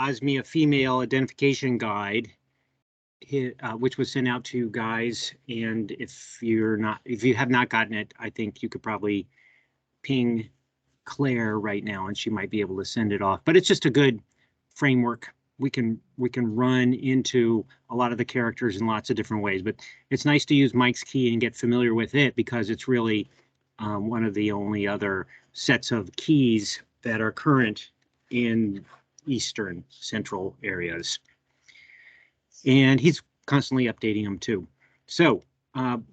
Osmia female identification guide, which was sent out to you guys. And if you have not gotten it, I think you could probably ping Claire right now and she might be able to send it off. But it's just a good framework. We can run into a lot of the characters in lots of different ways, but it's nice to use Mike's key and get familiar with it because it's really one of the only other sets of keys that are current in Eastern Central areas. And he's constantly updating them too. So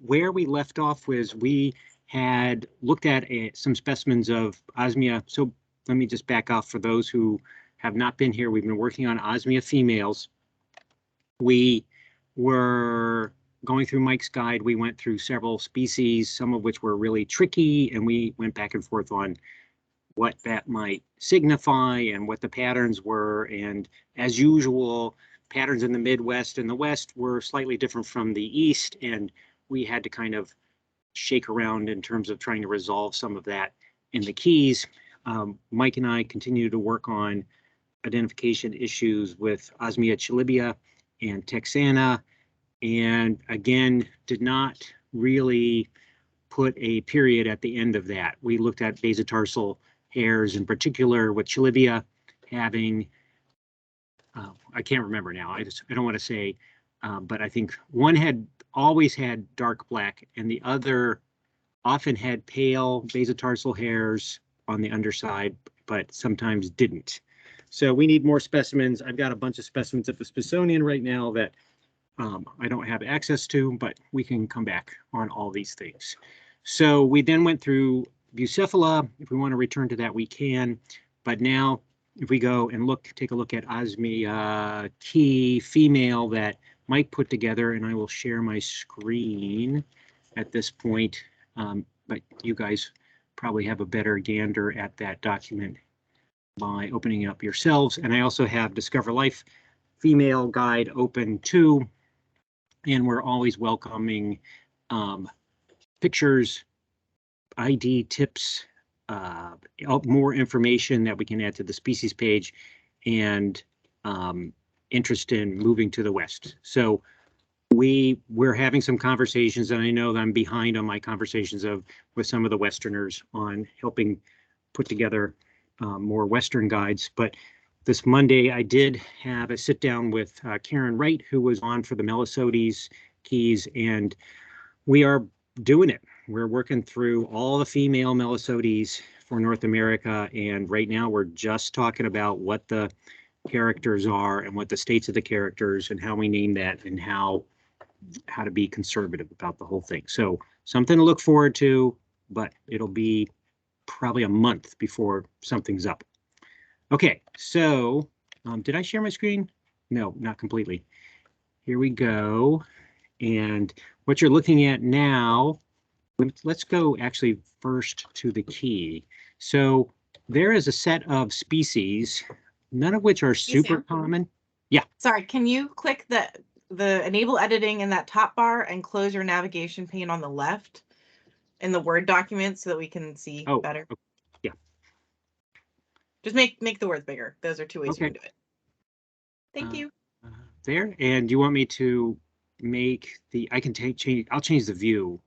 where we left off was we had looked at some specimens of Osmia. So let me just back off for those who have not been here. We've been working on Osmia females. We were going through Mike's guide. We went through several species, some of which were really tricky, and we went back and forth on what that might signify and what the patterns were. And as usual, patterns in the Midwest and the West were slightly different from the East, and we had to kind of shake around in terms of trying to resolve some of that in the keys. Mike and I continue to work on identification issues with Osmia chalybea and texana, and again, did not really put a period at the end of that. We looked at basetarsal hairs in particular, with chalybea having, I can't remember now, I don't want to say, but I think one had always had dark black and the other often had pale basetarsal hairs on the underside, but sometimes didn't. So we need more specimens. I've got a bunch of specimens at the Smithsonian right now that I don't have access to, but we can come back on all these things. So we then went through bucephala. If we want to return to that, we can. But now, if we go and take a look at Osmia key female that Mike put together, and I will share my screen at this point. But you guys probably have a better gander at that document by opening up yourselves. And I also have Discover Life female guide open too. And we're always welcoming pictures, ID tips, more information that we can add to the species page, and interest in moving to the West. So we're having some conversations, and I know that I'm behind on my conversations with some of the Westerners on helping put together more Western guides. But this Monday, I did have a sit down with Karen Wright, who was on for the Melisodes keys, and we are doing it. We're working through all the female Melisodes for North America, and right now we're just talking about what the characters are and what the states of the characters and how we name that and how to be conservative about the whole thing. So something to look forward to, but it'll be probably a month before something's up. Okay, so did I share my screen? No, not completely. Here we go. And what you're looking at now, let's go actually first to the key. So there is a set of species, none of which are super common. Yeah. Sorry, can you click the enable editing in that top bar and close your navigation pane on the left in the Word document so that we can see better? Okay. Yeah. Just make the words bigger. Those are two ways you can do it. Thank you. There. And you want me to make I can change, I'll change the view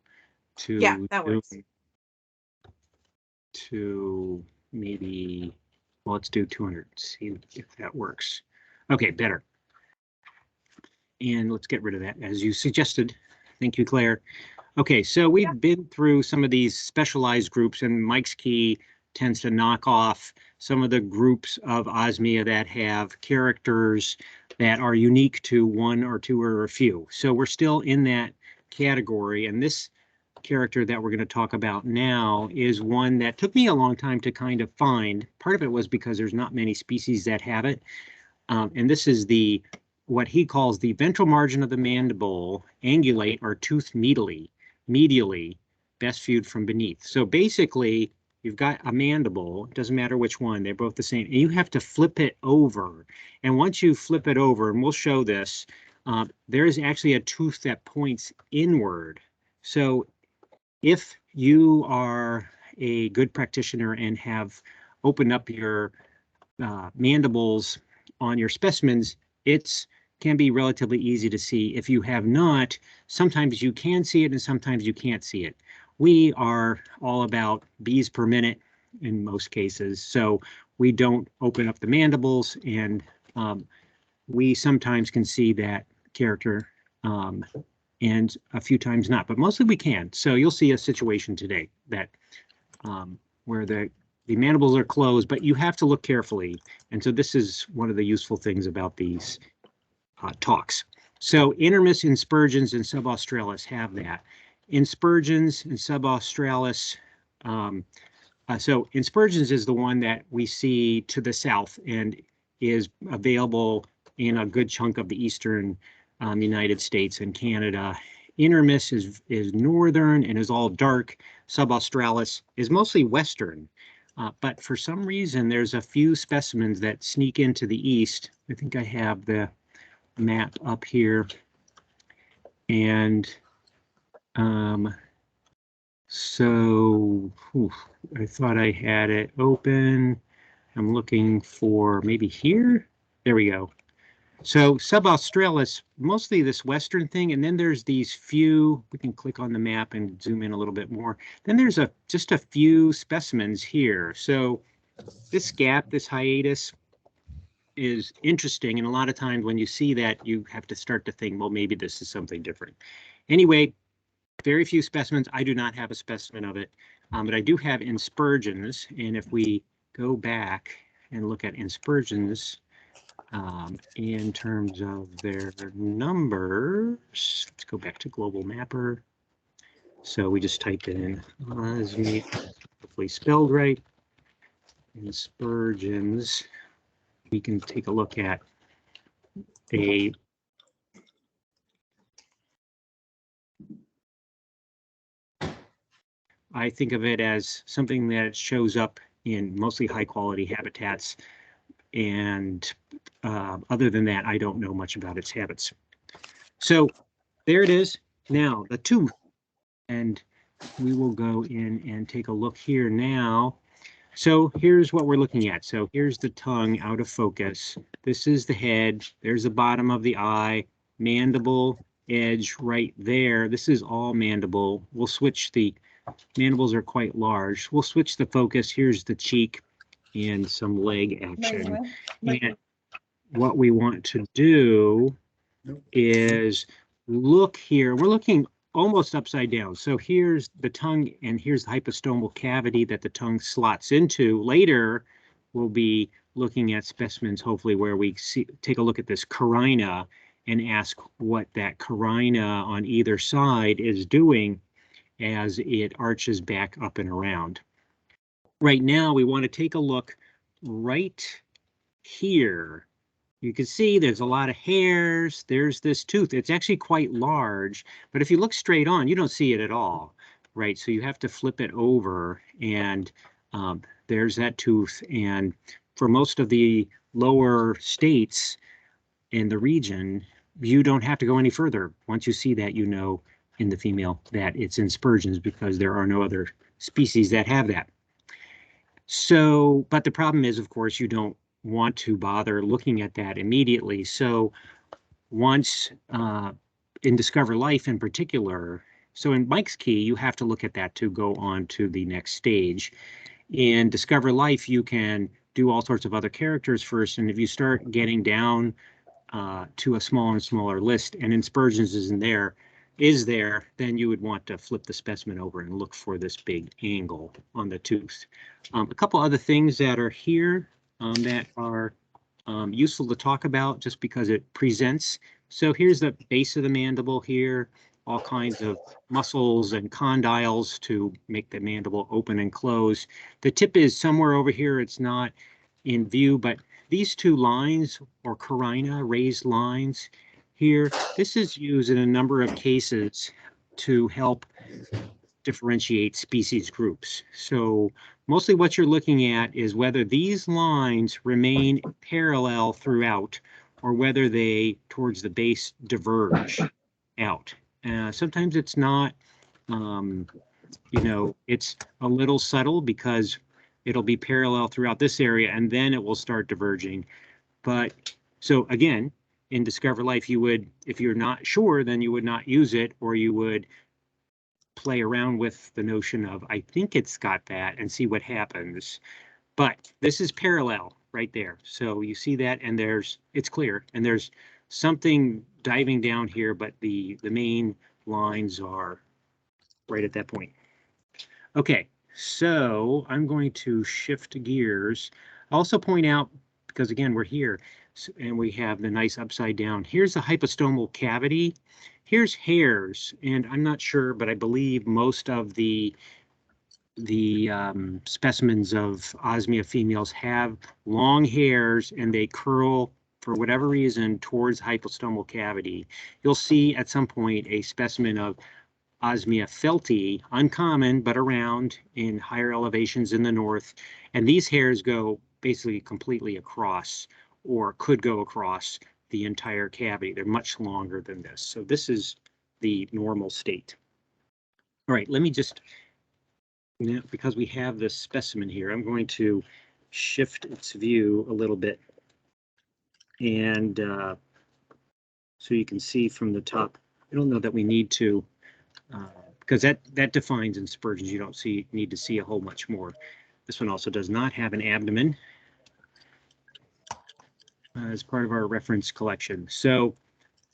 to, yeah, that works. To maybe, well, let's do 200, see if that works. Okay, better. And let's get rid of that as you suggested. Thank you, Claire. Okay, so we've been through some of these specialized groups, and Mike's key tends to knock off some of the groups of Osmia that have characters that are unique to one or two or a few. So we're still in that category, and this character that we're going to talk about now is one that took me a long time to kind of find. Part of it was because there's not many species that have it. And this is what he calls the ventral margin of the mandible, angulate or tooth medially, best viewed from beneath. So basically, you've got a mandible, it doesn't matter which one, they're both the same, and you have to flip it over. And once you flip it over, and we'll show this, there is actually a tooth that points inward. So if you are a good practitioner and have opened up your mandibles on your specimens, it's can be relatively easy to see. If you have not, sometimes you can see it and sometimes you can't see it. We are all about bees per minute in most cases, so we don't open up the mandibles, and we sometimes can see that character and a few times not, but mostly we can. So you'll see a situation today that where the mandibles are closed, but you have to look carefully. And so this is one of the useful things about these talks. So intermis inspergens and subaustralis have that. Inspergens and subaustralis, so inspergens is the one that we see to the south and is available in a good chunk of the eastern United States and Canada. Intermis is northern and is all dark. Subaustralis is mostly western. But for some reason, there's a few specimens that sneak into the east. I think I have the map up here. And so I thought I had it open. I'm looking for maybe here. There we go. So subaustralis, mostly this western thing, and then there's these few, we can click on the map and zoom in a little bit more. Then there's just a few specimens here. So this gap, this hiatus is interesting, and a lot of times when you see that, you have to start to think, well, maybe this is something different. Anyway, very few specimens. I do not have a specimen of it, but I do have inspergens, and if we go back and look at inspergens, in terms of their numbers, let's go back to global mapper. So we just typed it in Osmia, hopefully spelled right. Inspergens. We can take a look at I think of it as something that shows up in mostly high quality habitats. And other than that, I don't know much about its habits. So there it is. Now the tooth, and we will go in and take a look here now. So here's what we're looking at. So here's the tongue out of focus. This is the head. There's the bottom of the eye, mandible edge right there. This is all mandible. We'll switch the mandibles are quite large. We'll switch the focus. Here's the cheek and some leg action. And what we want to do is look here. We're looking almost upside down. So here's the tongue and here's the hypostomal cavity that the tongue slots into. Later, we'll be looking at specimens, hopefully, where we take a look at this carina and ask what that carina on either side is doing as it arches back up and around. Right now, we want to take a look right here. You can see there's a lot of hairs. There's this tooth. It's actually quite large, but if you look straight on, you don't see it at all, right? So you have to flip it over, and there's that tooth. And for most of the lower states in the region, you don't have to go any further. Once you see that, you know in the female that it's inspergens because there are no other species that have that. So, but the problem is, of course, you don't want to bother looking at that immediately. So once in Discover Life in particular, so in Mike's Key, you have to look at that to go on to the next stage. In Discover Life, you can do all sorts of other characters first. And if you start getting down to a smaller and smaller list and inspergens is there, then you would want to flip the specimen over and look for this big angle on the tooth. A couple other things that are here that are useful to talk about just because it presents. So here's the base of the mandible here, all kinds of muscles and condyles to make the mandible open and close. The tip is somewhere over here. It's not in view, but these two lines or carina, raised lines here, this is used in a number of cases to help differentiate species groups. So mostly what you're looking at is whether these lines remain parallel throughout or whether they, towards the base, diverge out. Sometimes it's not, it's a little subtle because it'll be parallel throughout this area and then it will start diverging. But so again, in Discover Life, you would, if you're not sure, then you would not use it, or you would play around with the notion of, I think it's got that, and see what happens. But this is parallel right there. So you see that, and it's clear, and there's something diving down here, but the main lines are right at that point. Okay, so I'm going to shift gears. Also point out, because again, we're here, and we have the nice upside down. Here's the hypostomal cavity. Here's hairs, and I'm not sure, but I believe most of the specimens of Osmia females have long hairs, and they curl for whatever reason towards hypostomal cavity. You'll see at some point a specimen of Osmia felti, uncommon but around in higher elevations in the north, and these hairs go basically completely across, or could go across the entire cavity. They're much longer than this. So this is the normal state. All right, let me just, because we have this specimen here, I'm going to shift its view a little bit, and so you can see from the top. I don't know that we need to, because that defines inspersions. You don't need to see a whole much more. This one also does not have an abdomen as part of our reference collection. So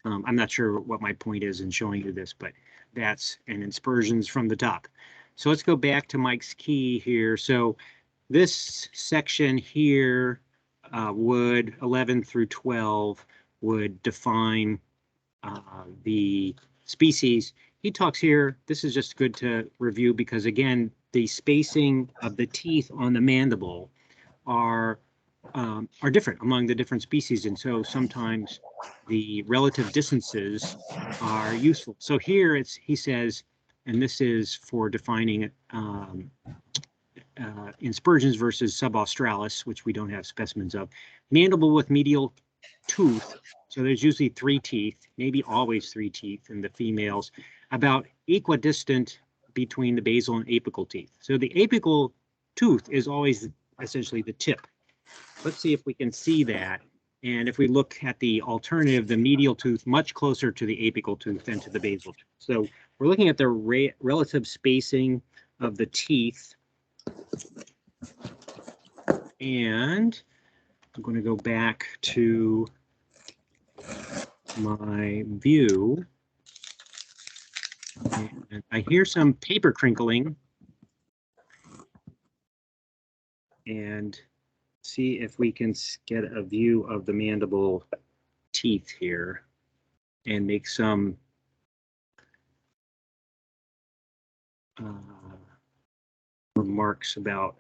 I'm not sure what my point is in showing you this, but that's an inspersions from the top. So let's go back to Mike's key here. So this section here would 11 through 12 would define the species. He talks here, this is just good to review because again, the spacing of the teeth on the mandible are different among the different species, and so sometimes the relative distances are useful. So here he says, and this is for defining inspersions versus subaustralis, which we don't have specimens of. Mandible with medial tooth, so there's usually 3 teeth, maybe always 3 teeth in the females, about equidistant between the basal and apical teeth. So the apical tooth is always essentially the tip. Let's see if we can see that. And if we look at the alternative, the medial tooth, much closer to the apical tooth than to the basal tooth. So we're looking at the relative spacing of the teeth. And I'm going to go back to my view. And I hear some paper crinkling. And see if we can get a view of the mandible teeth here and make some remarks about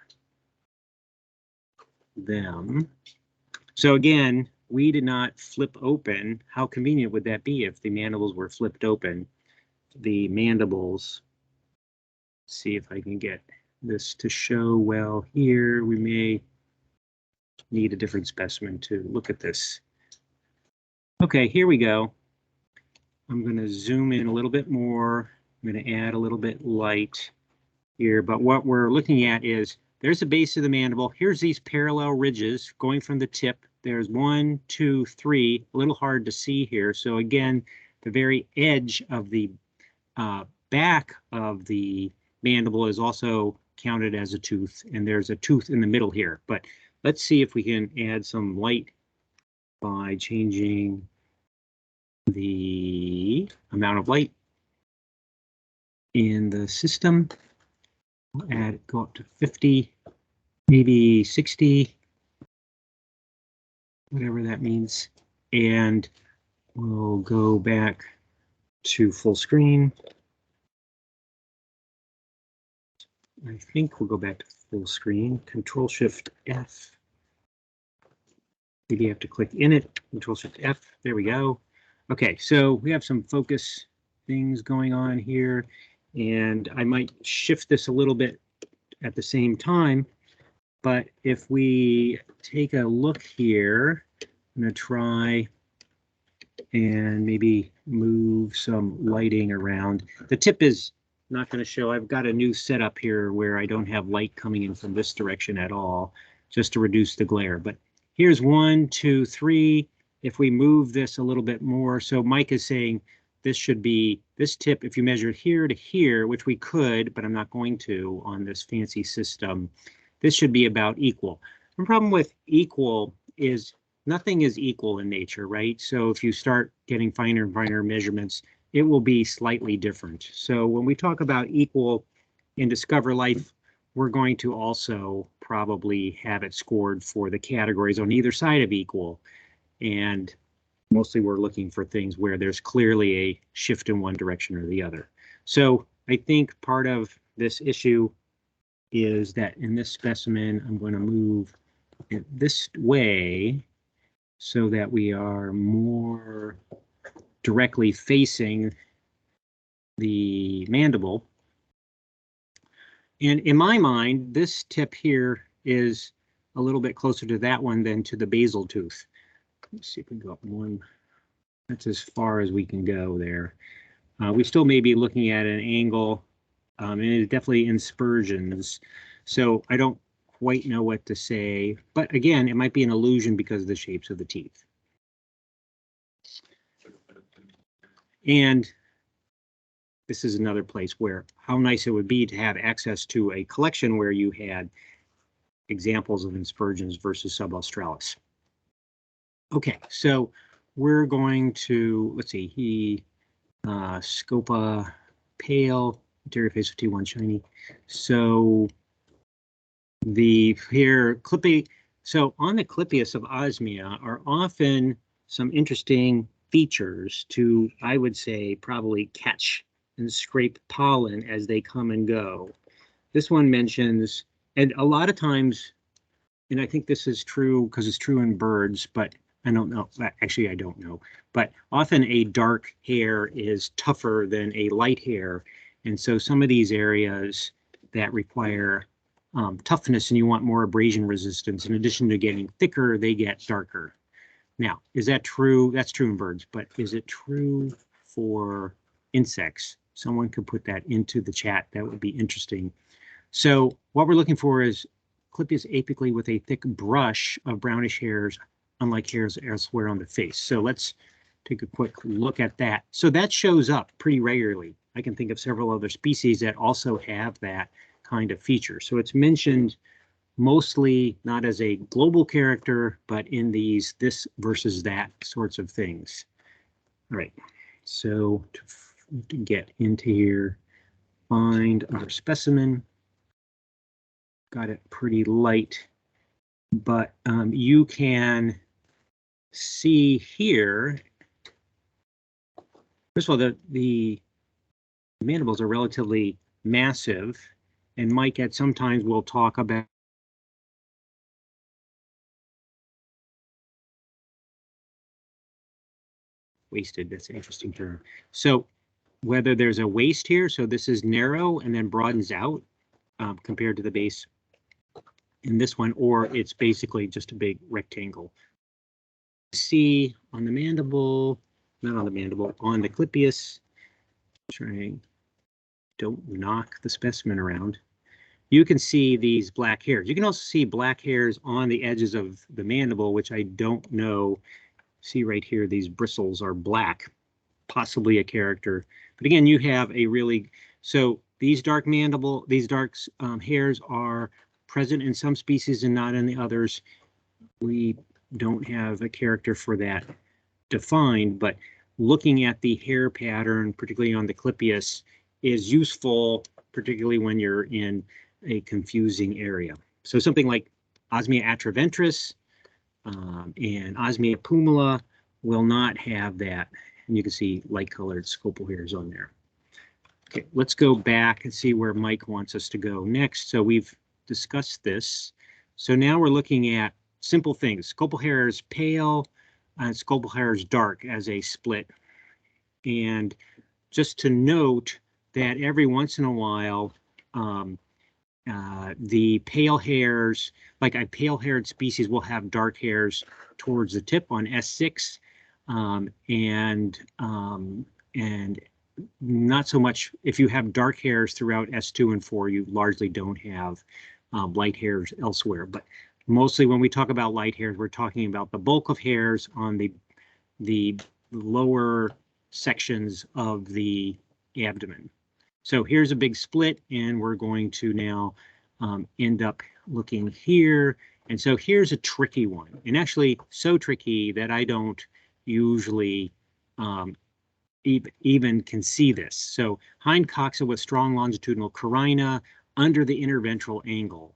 them. So again, we did not flip open. How convenient would that be if the mandibles were flipped open? The mandibles, see if I can get this to show well here. We may need a different specimen to look at this. Okay, here we go. I'm going to zoom in a little bit more. I'm going to add a little bit light here, but what we're looking at is there's the base of the mandible. Here's these parallel ridges going from the tip. There's 1, 2, 3, a little hard to see here. So again, the very edge of the back of the mandible is also counted as a tooth, and there's a tooth in the middle here. But let's see if we can add some light by changing the amount of light in the system. We'll go up to 50, maybe 60, whatever that means. And we'll go back to full screen. I think we'll go back to full screen. Control Shift F. Maybe you have to click in it. Control Shift F. There we go. Okay, so we have some focus things going on here, and I might shift this a little bit at the same time. But if we take a look here, I'm going to try and maybe move some lighting around. The tip is not going to show. I've got a new setup here where I don't have light coming in from this direction at all, just to reduce the glare. But here's 1, 2, 3. If we move this a little bit more, so Mike is saying this should be, this tip, if you measure here to here, which we could, but I'm not going to on this fancy system, this should be about equal. The problem with equal is nothing is equal in nature, right? So if you start getting finer and finer measurements, it will be slightly different. So when we talk about equal in Discover Life, we're going to also probably have it scored for the categories on either side of equal. And mostly we're looking for things where there's clearly a shift in one direction or the other. So I think part of this issue is that in this specimen, I'm going to move it this way so that we are more directly facing the mandible. And in my mind, this tip here is a little bit closer to that one than to the basal tooth. Let's see if we can go up one. That's as far as we can go there. We still may be looking at an angle, and it's definitely inspersions. So I don't quite know what to say. But again, it might be an illusion because of the shapes of the teeth. And this is another place where how nice it would be to have access to a collection where you had examples of inspersions versus subaustralis. Okay, so we're going to, let's see, Scopa pale, anterior face of T1 shiny. So the here clippy, so on the clippius of Osmia are often some interesting features to, I would say, probably catch and scrape pollen as they come and go. This one mentions, and a lot of times, and I think this is true because it's true in birds, but I don't know. Actually, I don't know. But often a dark hair is tougher than a light hair. And so some of these areas that require toughness and you want more abrasion resistance, in addition to getting thicker, they get darker. Now, is that true? That's true in birds, but is it true for insects? Someone could put that into the chat. That would be interesting. So what we're looking for is clippius apically with a thick brush of brownish hairs, unlike hairs elsewhere on the face. So let's take a quick look at that. So that shows up pretty regularly. I can think of several other species that also have that kind of feature. So it's mentioned mostly not as a global character, but in these this versus that sorts of things. All right, so to get into here, find our specimen. Got it pretty light, but you can see here, first of all, the mandibles are relatively massive, and Mike at sometimes will talk about wasted. That's an interesting term. So whether there's a waist here, so this is narrow and then broadens out compared to the base in this one, or it's basically just a big rectangle. See on the mandible, not on the mandible, on the clippius, trying, don't knock the specimen around. You can see these black hairs. You can also see black hairs on the edges of the mandible, which I don't know. See right here, these bristles are black, possibly a character. But again, you have a really, so these dark mandible, these dark hairs are present in some species and not in the others. We don't have a character for that defined, but looking at the hair pattern, particularly on the clippius, is useful, particularly when you're in a confusing area. So something like Osmia atraventris and Osmia pumila will not have that. And you can see light colored scopal hairs on there. Okay, let's go back and see where Mike wants us to go next. So we've discussed this. So now we're looking at simple things. Scopal hairs pale and scopal hairs dark as a split. And just to note that every once in a while, the pale hairs, like a pale-haired species, will have dark hairs towards the tip on S6, and not so much if you have dark hairs throughout S2 and 4. You largely don't have light hairs elsewhere. But mostly when we talk about light hairs, we're talking about the bulk of hairs on the lower sections of the abdomen. So here's a big split, and we're going to now end up looking here. And so here's a tricky one, and actually so tricky that I don't usually even can see this. So hind coxa with strong longitudinal carina under the interventral angle.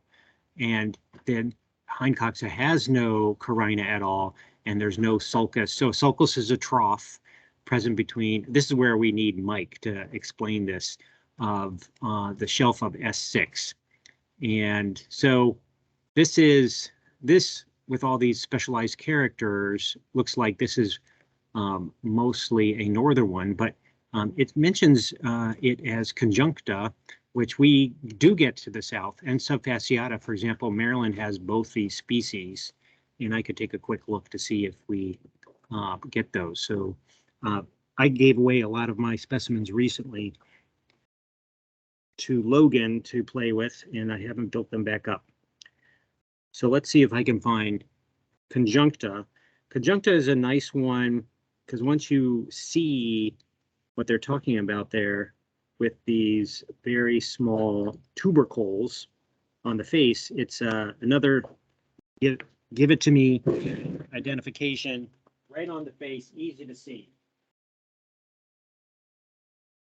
And then hind coxa has no carina at all, and there's no sulcus. So sulcus is a trough present between, this is where we need Mike to explain this, of the shelf of S6. And so this with all these specialized characters looks like this is mostly a northern one, but it mentions it as conjuncta, which we do get to the south, and subfasciata. For example, Maryland has both these species, and I could take a quick look to see if we get those. So I gave away a lot of my specimens recently to Logan to play with, and I haven't built them back up. So let's see if I can find conjuncta. Conjuncta is a nice one because once you see what they're talking about there with these very small tubercles on the face, it's another give it to me identification right on the face, easy to see.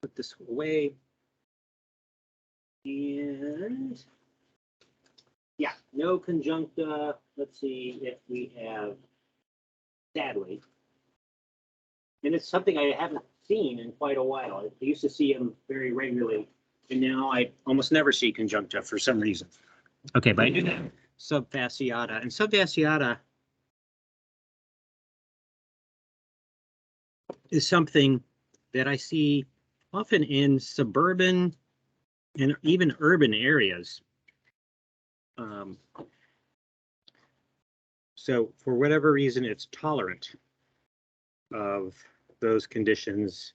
Put this away. And yeah, no conjuncta. Let's see if we have, sadly. And it's something I haven't seen in quite a while. I used to see them very regularly, and now I almost never see conjuncta for some reason. Okay, but I do have subfasciata, and subfasciata is something that I see often in suburban and even urban areas. So for whatever reason, it's tolerant of those conditions,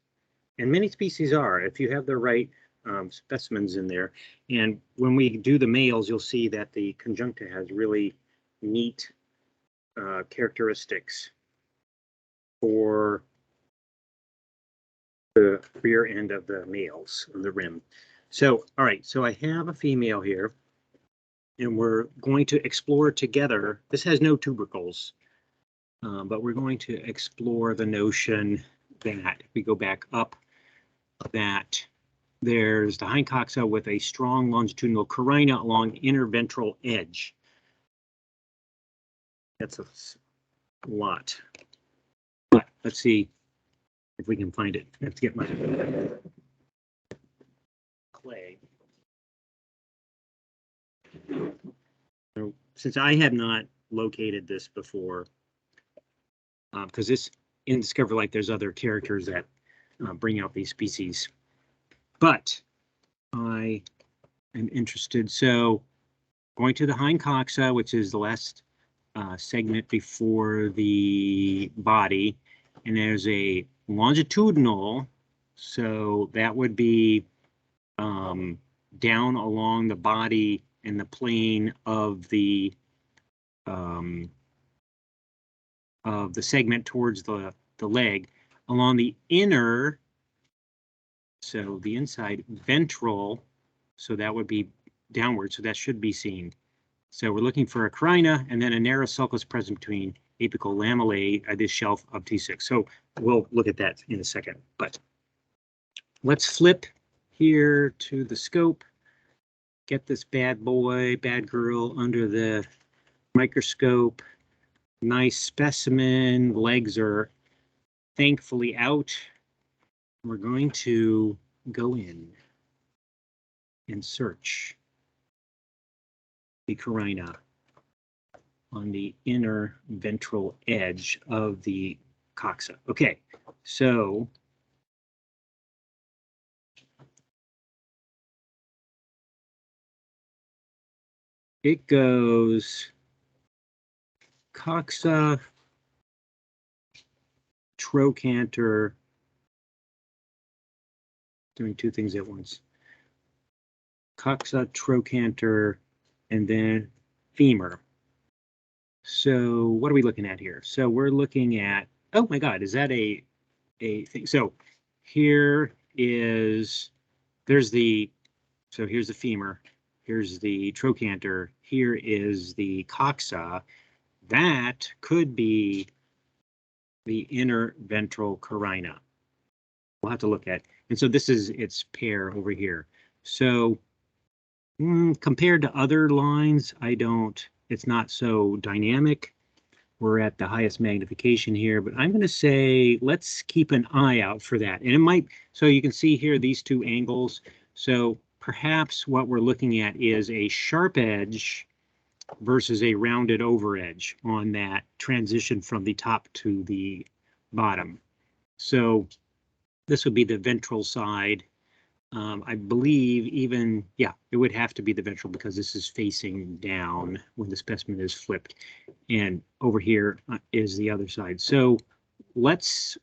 and many species are, if you have the right specimens in there. And when we do the males, you'll see that the conjuncta has really neat characteristics for the rear end of the males, of the rim. So, all right, so I have a female here, and we're going to explore together. This has no tubercles, but we're going to explore the notion that if we go back up, that there's the hind coxa with a strong longitudinal carina along interventral edge. That's a lot. But let's see if we can find it. Let's get my clay. So, since I have not located this before, because this in Discover Life, there's other characters that bring out these species, but I am interested. So going to the hind coxa, which is the last segment before the body, and there's a longitudinal, so that would be down along the body in the plane of the segment towards the leg, along the inner, so the inside ventral, so that would be downward, so that should be seen. So we're looking for a carina and then a narrow sulcus present between apical lamellae at this shelf of T6. So we'll look at that in a second, but let's flip here to the scope, get this bad boy, bad girl under the microscope. Nice specimen, legs are thankfully out. We're going to go in and search the carina on the inner ventral edge of the coxa. Okay, so it goes coxa, trochanter, doing two things at once. Coxa, trochanter, and then femur. So what are we looking at here? So we're looking at, oh my God, is that a thing? So here is, here's the femur, here's the trochanter, here is the coxa. That could be the inner ventral carina. We'll have to look at. And so this is its pair over here. So compared to other lines, it's not so dynamic. We're at the highest magnification here, but I'm going to say let's keep an eye out for that. And it might, so you can see here these two angles. So perhaps what we're looking at is a sharp edge versus a rounded over edge on that transition from the top to the bottom. So this would be the ventral side. I believe even, yeah, it would have to be the ventral because this is facing down when the specimen is flipped. And over here is the other side. So let's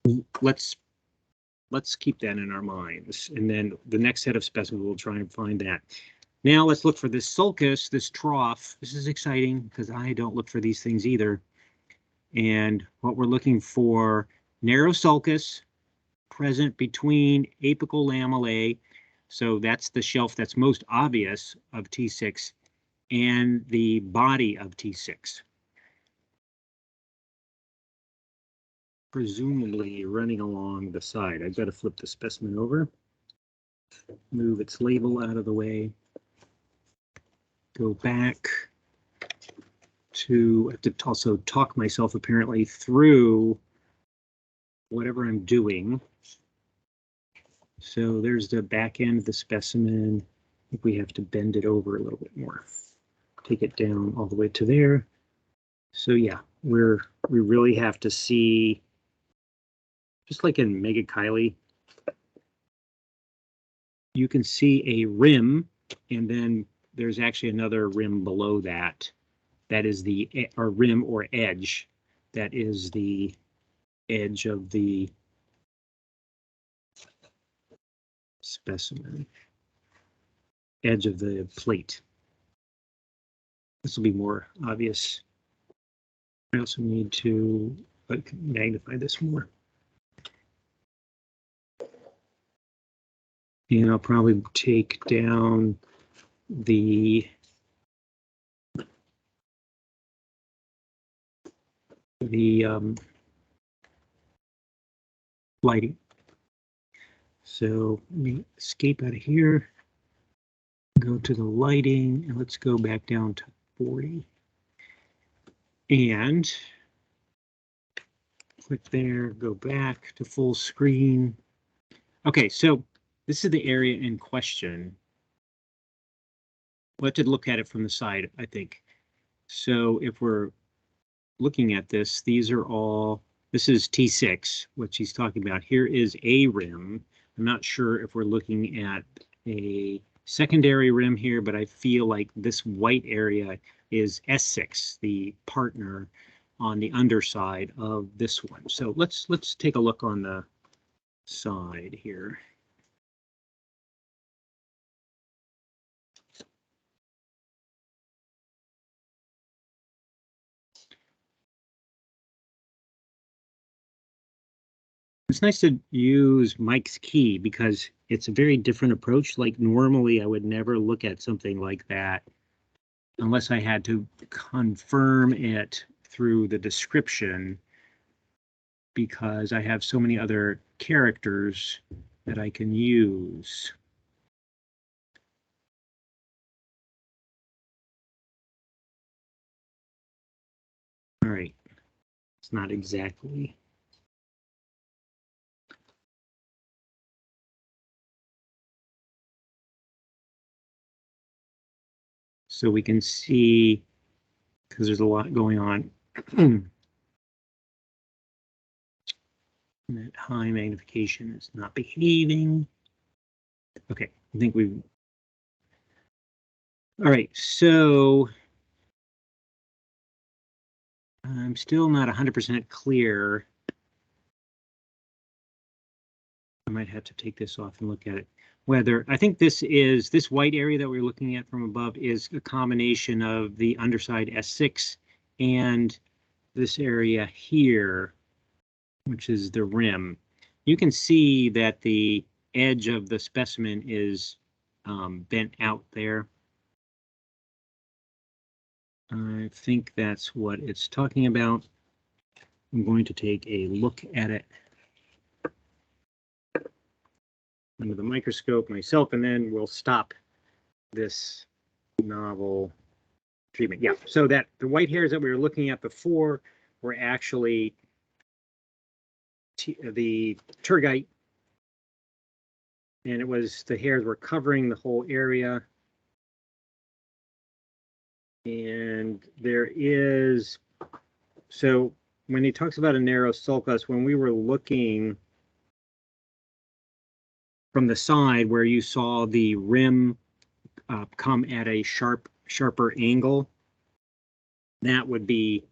keep that in our minds. And then the next set of specimens, we'll try and find that. Now let's look for this sulcus, this trough. This is exciting because I don't look for these things either. And what we're looking for, narrow sulcus, present between apical lamellae, so that's the shelf that's most obvious of T6, and the body of T6. Presumably running along the side. I've got to flip the specimen over, move its label out of the way, go back to, I have to also talk myself apparently through whatever I'm doing. So there's the back end of the specimen. I think we have to bend it over a little bit more. Take it down all the way to there. So yeah, we really have to see, just like in megachile, you can see a rim, and then there's actually another rim below that. That is the rim or edge. That is the edge of the specimen, edge of the plate. This will be more obvious. I also need to magnify this more. And I'll probably take down the lighting. So let me escape out of here, go to the lighting, and let's go back down to 40. And click there, go back to full screen. Okay, so this is the area in question. We'll have to look at it from the side, I think. So if we're looking at this, these are all, this is T6, what she's talking about. Here is a rim. I'm not sure if we're looking at a secondary rim here, but I feel like this white area is S6, the partner on the underside of this one. So let's take a look on the side here. It's nice to use Mike's key because it's a very different approach. Like normally I would never look at something like that unless I had to confirm it through the description, because I have so many other characters that I can use. All right, it's not exactly. So we can see, because there's a lot going on. That high magnification is not behaving. Okay, I think we've. All right, so I'm still not 100% clear. I might have to take this off and look at it. Whether, I think this white area that we're looking at from above is a combination of the underside S6 and this area here, which is the rim, you can see that the edge of the specimen is bent out there. I think that's what it's talking about. I'm going to take a look at it under the microscope myself, and then we'll stop this novel treatment. Yeah, so that the white hairs that we were looking at before were actually the tergite, and it was the hairs were covering the whole area. And there is, so when he talks about a narrow sulcus, when we were looking from the side where you saw the rim come at a sharper angle, that would be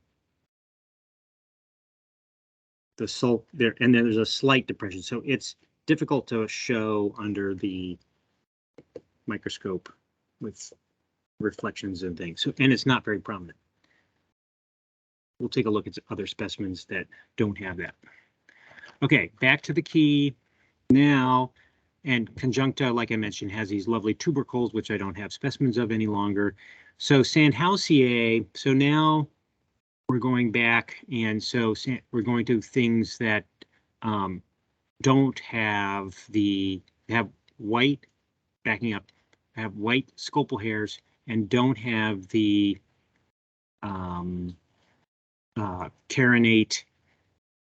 the sulc there, and then there's a slight depression. So it's difficult to show under the microscope with reflections and things. So, and it's not very prominent. We'll take a look at other specimens that don't have that. Okay, back to the key now. And conjuncta, like I mentioned, has these lovely tubercles, which I don't have specimens of any longer. So Sandhausiae, so now we're going back, and so we're going to things that don't have have white, backing up, have white scopal hairs and don't have the carinate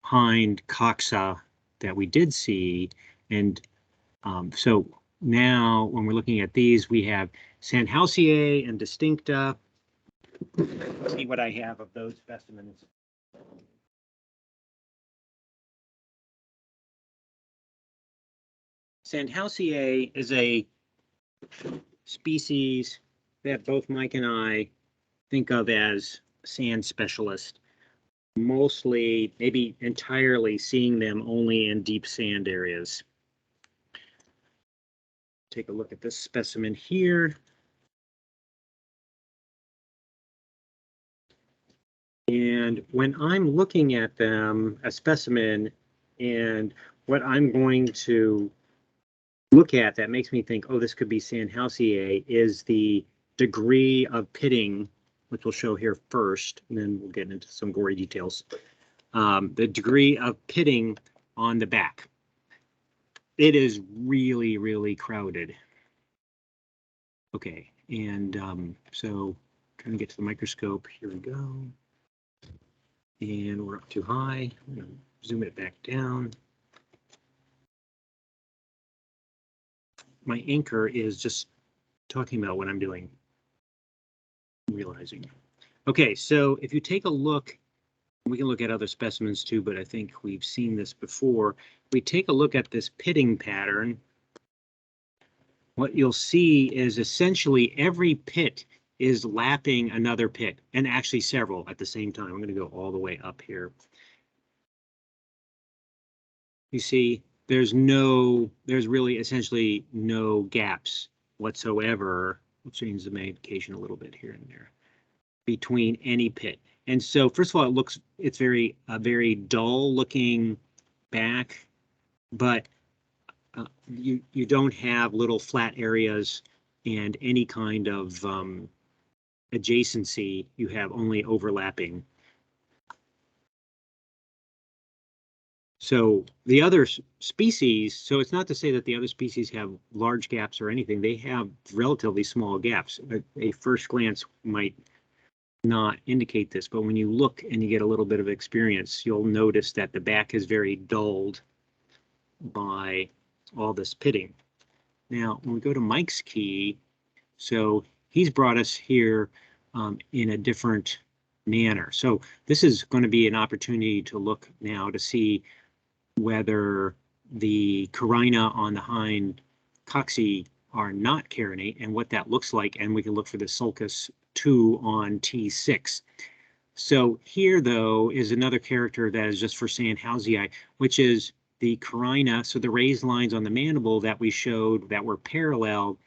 hind coxa that we did see. And so now when we're looking at these, we have Sandhausiae and distincta. Let's see what I have of those specimens. Sandhausiae is a species that both Mike and I think of as sand specialist, mostly, maybe entirely seeing them only in deep sand areas. Take a look at this specimen here. And when I'm looking at them, a specimen, and what I'm going to look at that makes me think, oh, this could be Sandhausiae, is the degree of pitting, which we'll show here first, and then we'll get into some gory details. The degree of pitting on the back. It is really, really crowded. Okay, and so trying to get to the microscope. Here we go. And we're up too high. I'm going to zoom it back down. My anchor is just talking about what I'm doing, realizing. Okay, so if you take a look, we can look at other specimens too, but I think we've seen this before. We take a look at this pitting pattern. What you'll see is essentially every pit is lapping another pit, and actually several at the same time. I'm going to go all the way up here. You see, there's really essentially no gaps whatsoever. We'll change the magnification a little bit here and there between any pit. And so, first of all, it's a very dull looking back, but you don't have little flat areas and any kind of adjacency. You have only overlapping. So the other species, so it's not to say that the other species have large gaps or anything. They have relatively small gaps. A first glance might not indicate this, but when you look and you get a little bit of experience, you'll notice that the back is very dulled by all this pitting. Now, when we go to Mike's key, so he's brought us here in a different manner. So this is going to be an opportunity to look now to see whether the carina on the hind coxae are not carinate and what that looks like, and we can look for the sulcus 2 on T6. So here, though, is another character that is just for Sandhausiae, which is the carina, so the raised lines on the mandible that we showed that were parallel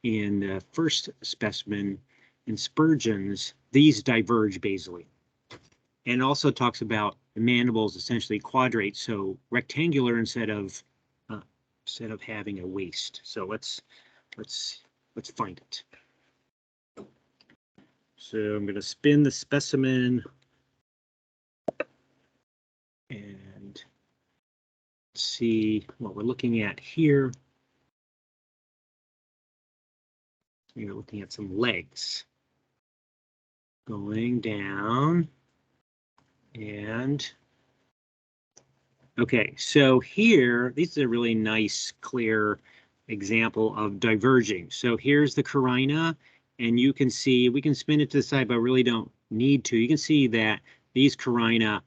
in the first specimen. in sturgeons, these diverge basally. And also talks about the mandibles essentially quadrate, so rectangular instead of having a waist. So let's find it. So I'm going to spin the specimen and see what we're looking at here. We're looking at some legs going down. And okay, so here, this is a really nice, clear example of diverging. So here's the carina, and you can see, we can spin it to the side, but really don't need to. You can see that these carina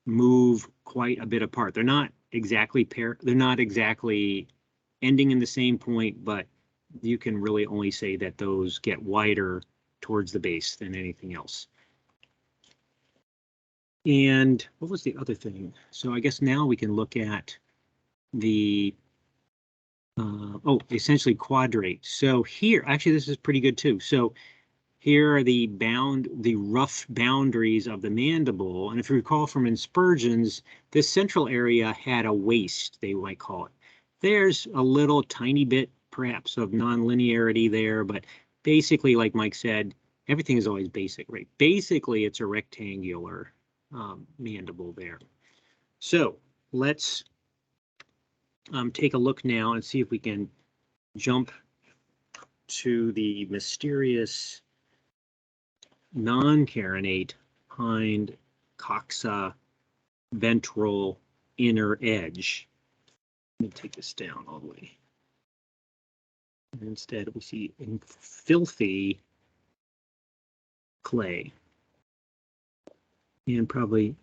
move quite a bit apart. They're not exactly ending in the same point, but you can really only say that those get wider towards the base than anything else. And what was the other thing? So I guess now we can look at the, essentially quadrate. So here, actually, this is pretty good too. So here are the rough boundaries of the mandible. And if you recall from inspersions, this central area had a waist, they might call it. There's a little tiny bit, perhaps, of non-linearity there, but basically, like Mike said, everything is always basic, right? Basically, it's a rectangular mandible there. So let's take a look now and see if we can jump to the mysterious non-carinate hind coxa ventral inner edge. Let me take this down all the way. And instead, we see in filthy clay. And probably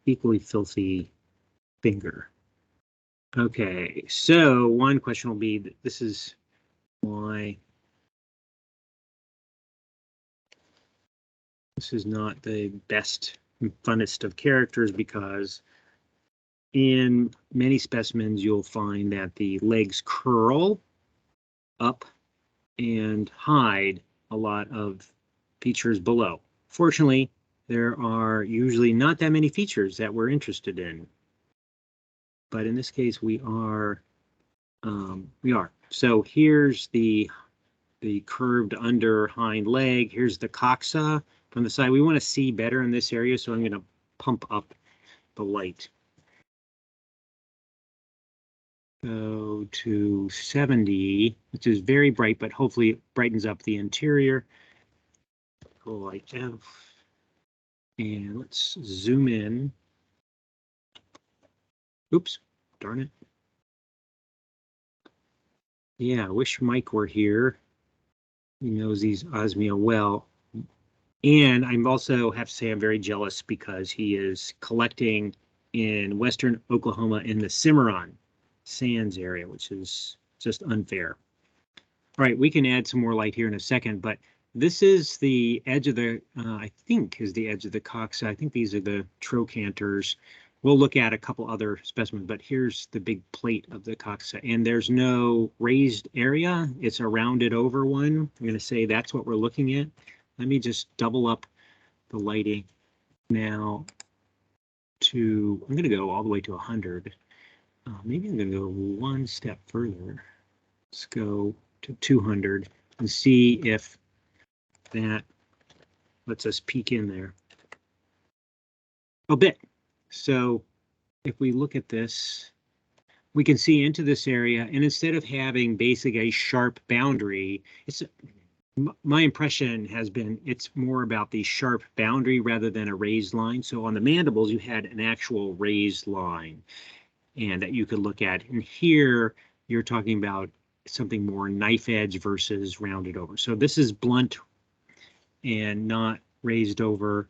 equally filthy finger. Okay, so one question will be, this is why this is not the best and funnest of characters, because in many specimens you'll find that the legs curl up and hide a lot of features below. Fortunately, there are usually not that many features that we're interested in. But in this case, we are. So here's the curved under hind leg. Here's the coxa from the side. We want to see better in this area, so I'm going to pump up the light. Go to 70, which is very bright, but hopefully it brightens up the interior. Go like F. And let's zoom in. Oops, darn it. Yeah, I wish Mike were here. He knows these Osmia well. And I'm also have to say I'm very jealous because he is collecting in western Oklahoma in the Cimarron Sands area, which is just unfair. All right, we can add some more light here in a second, but this is the edge of the, I think is the edge of the coxa. I think these are the trochanters. We'll look at a couple other specimens, but here's the big plate of the coxa, and there's no raised area. It's a rounded over one. I'm going to say that's what we're looking at. Let me just double up the lighting now to, I'm going to go all the way to 100. Maybe I'm going to go one step further. Let's go to 200 and see if that lets us peek in there a bit. So if we look at this, we can see into this area, and instead of having basically a sharp boundary, it's my impression has been it's more about the sharp boundary rather than a raised line. So on the mandibles, you had an actual raised line and that you could look at. And here you're talking about something more knife edge versus rounded over. So this is blunt and not raised over.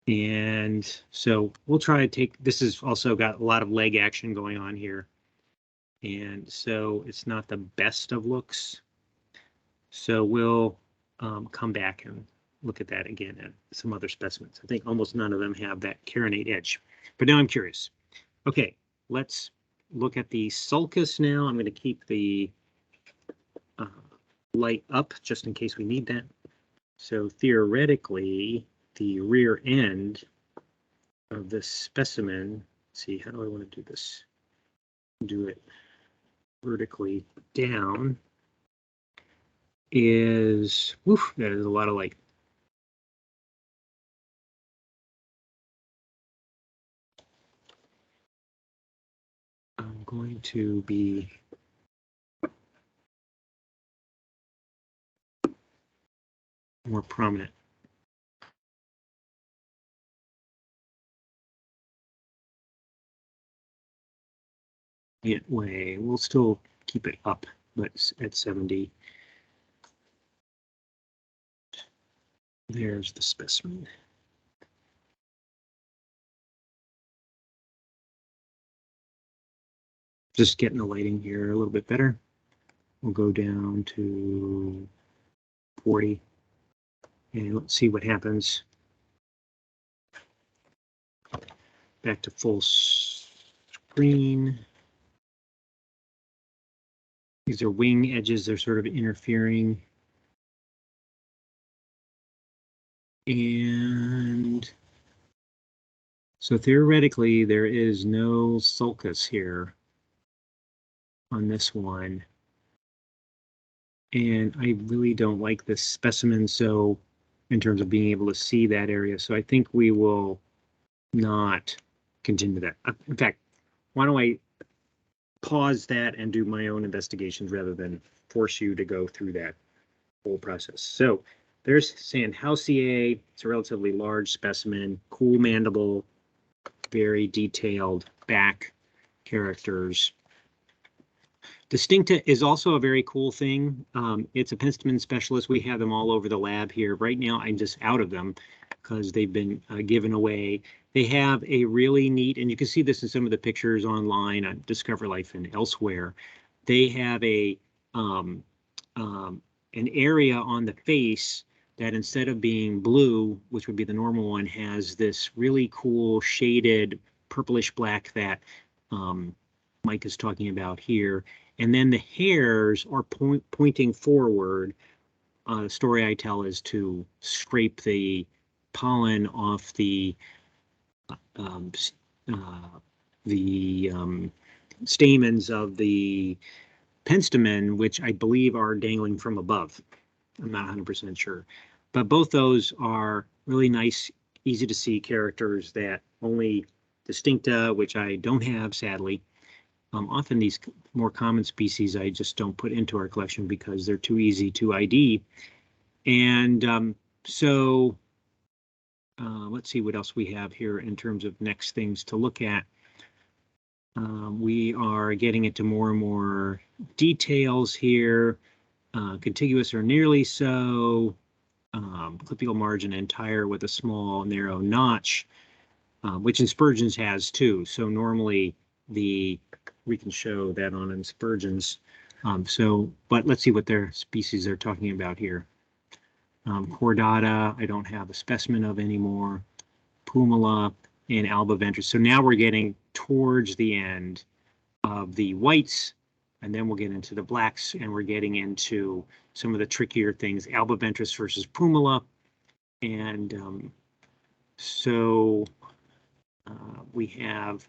And so we'll try to take, this has also got a lot of leg action going on here. And so it's not the best of looks. So we'll come back and look at that again at some other specimens. I think almost none of them have that carinate edge. But now I'm curious. Okay, let's look at the sulcus now. I'm going to keep the light up just in case we need that. So theoretically, the rear end of this specimen, let's see, how do I want to do this? Do it vertically down, is, woof, that is a lot of light. I'm going to be more prominent. Way, we'll still keep it up, but at 70. There's the specimen. Just getting the lighting here a little bit better. We'll go down to 40 and let's see what happens. Back to full screen. These are wing edges, they're sort of interfering. And so theoretically, there is no sulcus here on this one. And I really don't like this specimen, so in terms of being able to see that area. So I think we will not continue that. In fact, why don't I pause that and do my own investigations rather than force you to go through that whole process. So there's Sandhausiae. It's a relatively large specimen, cool mandible, very detailed back characters. Distincta is also a very cool thing. It's a Pentstemon specialist. We have them all over the lab here. Right now, I'm just out of them because they've been given away. They have a really neat, and you can see this in some of the pictures online on Discover Life and elsewhere. They have a an area on the face that instead of being blue, which would be the normal one, has this really cool shaded purplish black that Mike is talking about here. And then the hairs are pointing forward. The story I tell is to scrape the pollen off the stamens of the Pentstemon, which I believe are dangling from above. I'm not 100% sure. But both those are really nice, easy to see characters that only Distincta, which I don't have, sadly. Often these more common species I just don't put into our collection because they're too easy to ID. And so let's see what else we have here in terms of next things to look at. We are getting into more and more details here. Contiguous or nearly so. Clipical margin entire with a small narrow notch, which Inspergens has too. So normally we can show that on Inspergens. But let's see what their species they're talking about here. Chordata, I don't have a specimen of anymore. Pumala and albaventris. So now we're getting towards the end of the whites, and then we'll get into the blacks, and we're getting into some of the trickier things, albaventris versus pumala. And so we have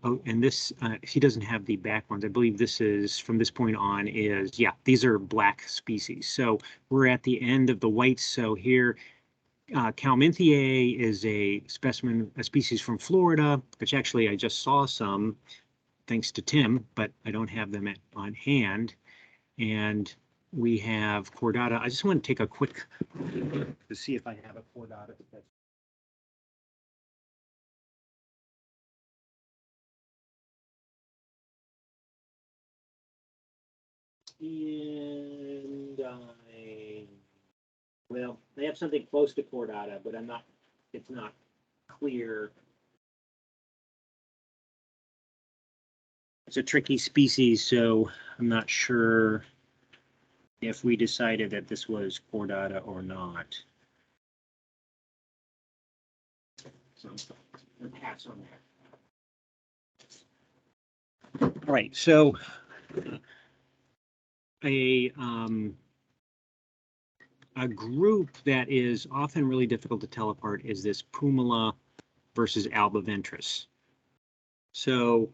oh, and this, he doesn't have the back ones. I believe this is, from this point on, is, yeah, these are black species. So we're at the end of the whites. So here, Calminthiae is a specimen, a species from Florida, which actually I just saw some, thanks to Tim, but I don't have them on hand. And we have Chordata. I just want to take a quick to see if I have a Chordata. And well, they have something close to Chordata, but it's not clear. It's a tricky species, so I'm not sure if we decided that this was Chordata or not. So we'll pass on that. All right, so a group that is often really difficult to tell apart is this pumila versus albiventris. So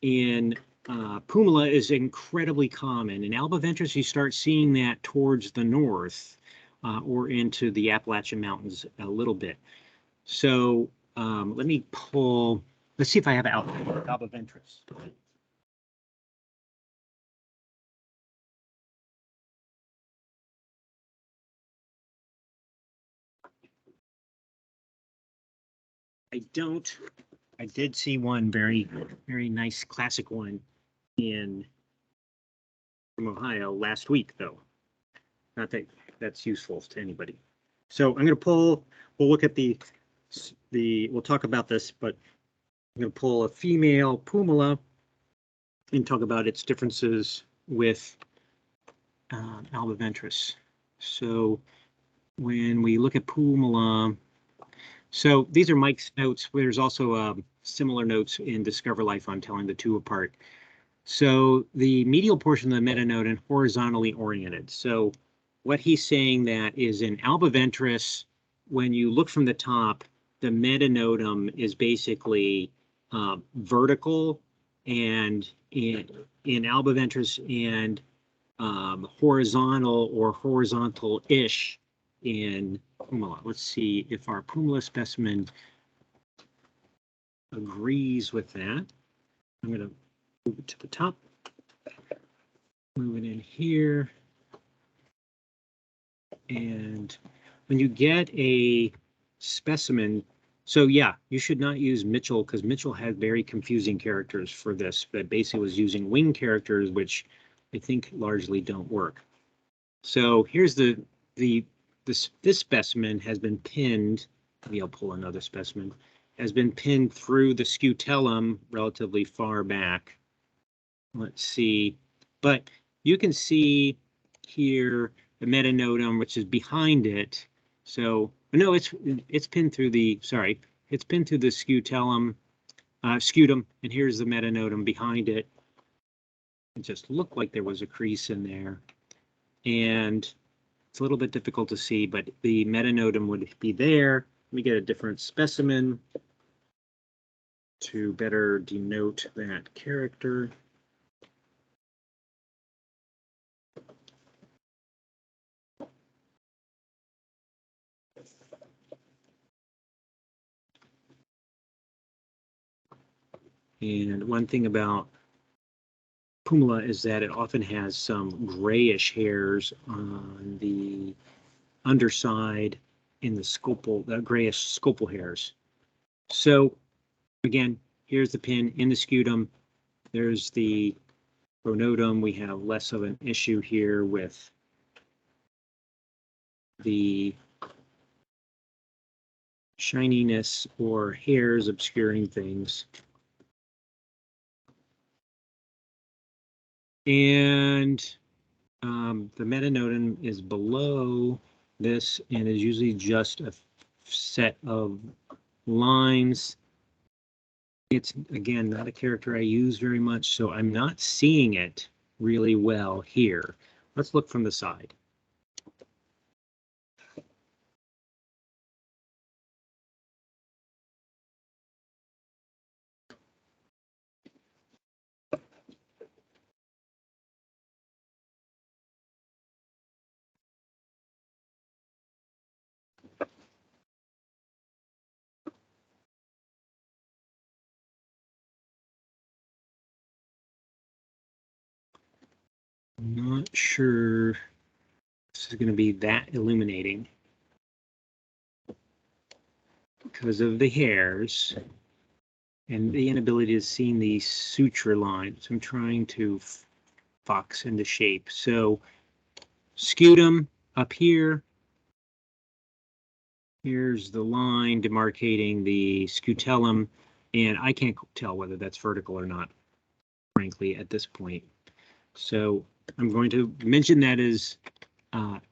in pumila is incredibly common. In albiventris, you start seeing that towards the north or into the Appalachian Mountains a little bit. So let me pull, let's see if I have albiventris. I don't. I did see one very nice classic one from Ohio last week, though. Not that that's useful to anybody. So I'm going to pull, we'll look at we'll talk about this, but I'm going to pull a female pumila and talk about its differences with albiventris. So when we look at pumila, so these are Mike's notes. There's also similar notes in Discover Life on telling the two apart. So the medial portion of the metanotum horizontally oriented. So what he's saying that is in albiventris, when you look from the top, the metanotum is basically vertical, and in albiventris and horizontal or horizontal-ish in pumila. Let's see if our pumila specimen agrees with that. I'm going to move it to the top. Move it in here. And when you get a specimen, so yeah, you should not use Mitchell because Mitchell had very confusing characters for this, but basically was using wing characters, which I think largely don't work. So here's this specimen has been pinned. Maybe I'll pull another specimen. Has been pinned through the scutellum relatively far back. Let's see, but you can see here the metanotum, which is behind it. So no, it's pinned through the, sorry, it's pinned through the scutellum, scutum, and here's the metanotum behind it. It just looked like there was a crease in there, and it's a little bit difficult to see, but the metanotum would be there. Let me get a different specimen to better denote that character. And one thing about pumila is that it often has some grayish hairs on the underside in the scopal, the grayish scopal hairs. So again, here's the pin in the scutum. There's the pronotum. We have less of an issue here with the shininess or hairs obscuring things. And the metanotum is below this and is usually just a set of lines. It's, again, not a character I use very much, so I'm not seeing it really well here. Let's look from the side. I'm not sure this is going to be that illuminating because of the hairs and the inability to see the suture lines. I'm trying to fox into shape. So scutum up here. Here's the line demarcating the scutellum, and I can't tell whether that's vertical or not, frankly, at this point. So I'm going to mention that is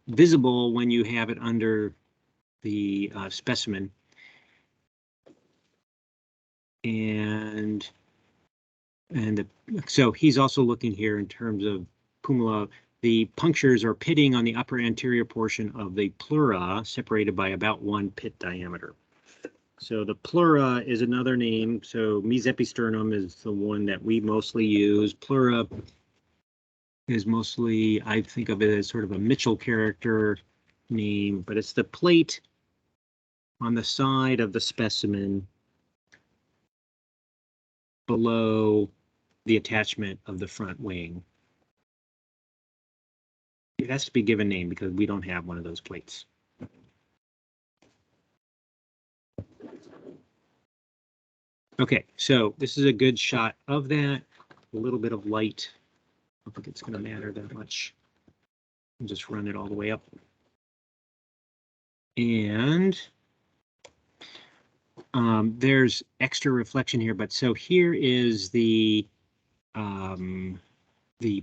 visible when you have it under the specimen. So he's also looking here in terms of pumila the punctures are pitting on the upper anterior portion of the pleura, separated by about 1 pit diameter. So the pleura is another name. So mesepisternum is the one that we mostly use. Pleura is mostly, I think of it as sort of a Mitchell character name, but it's the plate on the side of the specimen below the attachment of the front wing. It has to be given name because we don't have one of those plates. Okay, so this is a good shot of that. A little bit of light. I don't think it's going to matter that much. I'll just run it all the way up. And there's extra reflection here, but so here is the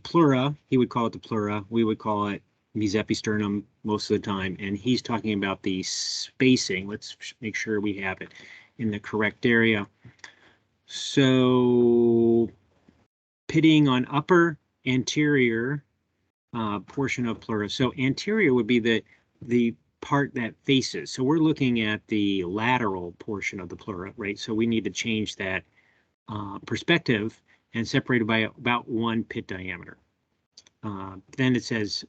pleura. He would call it the pleura. We would call it mesepisternum most of the time, and he's talking about the spacing. Let's make sure we have it in the correct area. So pitting on upper anterior portion of pleura. So anterior would be the part that faces. So we're looking at the lateral portion of the pleura, right? So we need to change that perspective and separated by about 1 pit diameter. Then it says